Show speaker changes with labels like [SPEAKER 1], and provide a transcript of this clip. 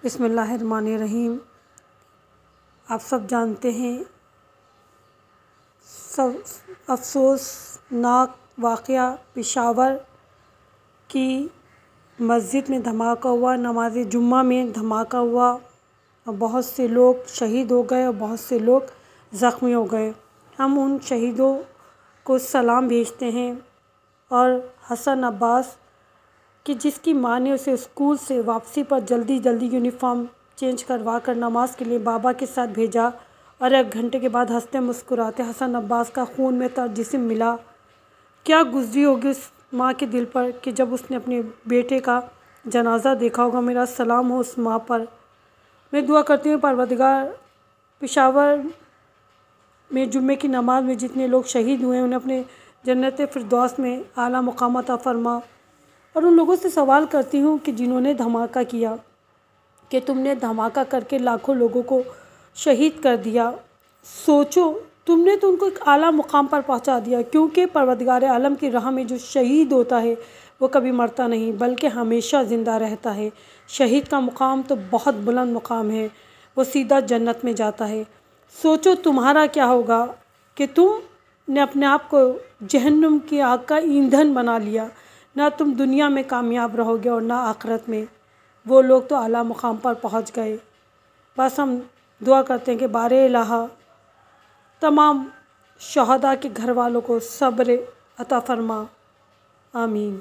[SPEAKER 1] بسم اللہ الرحمن الرحیم۔ آپ سب جانتے ہیں افسوسناک واقعہ پشاور کی مسجد میں دھماکہ ہوا، نماز جمعہ میں دھماکہ ہوا اور بہت سے لوگ شہید ہو گئے اور بہت سے لوگ زخمی ہو گئے۔ ہم ان شہیدوں کو سلام بھیجتے ہیں اور حسن عباس کہ جس کی ماں نے اسے اسکول سے واپسی پر جلدی یونیفارم چینج کروا کر نماز کے لیے بابا کے ساتھ بھیجا اور 1 گھنٹے کے بعد ہنستے مسکراتے حسن عباس کا خون میں تر جسم ملا۔ کیا گزری ہوگی اس ماں کے دل پر کہ جب اس نے اپنے بیٹے کا جنازہ دیکھا ہوگا۔ میرا سلام ہو اس ماں پر۔ میں دعا کرتی ہوں پروردگار پشاور میں جمعے کی نماز میں جتنے لوگ شہید ہوئے ہیں انہیں اپنے جنت فردوس میں اعلیٰ مقام عطا فرما، اور ان لوگوں سے سوال کرتی ہوں کہ جنہوں نے دھماکہ کیا کہ تم نے دھماکہ کر کے لاکھوں لوگوں کو شہید کر دیا، سوچو تم نے تو ان کو ایک اعلیٰ مقام پر پہنچا دیا، کیونکہ پروردگار عالم کی راہ میں جو شہید ہوتا ہے وہ کبھی مرتا نہیں بلکہ ہمیشہ زندہ رہتا ہے۔ شہید کا مقام تو بہت بلند مقام ہے، وہ سیدھا جنت میں جاتا ہے۔ سوچو تمہارا کیا ہوگا کہ تم نے اپنے آپ کو جہنم کی آگ کا ایندھن بنا لیا، نہ تم دنیا میں کامیاب رہو گے اور نہ آخرت میں۔ وہ لوگ تو اعلیٰ مقام پر پہنچ گئے۔ بس ہم دعا کرتے ہیں کہ بار الہ تمام شہداء کے گھر والوں کو صبر عطا فرما، آمین۔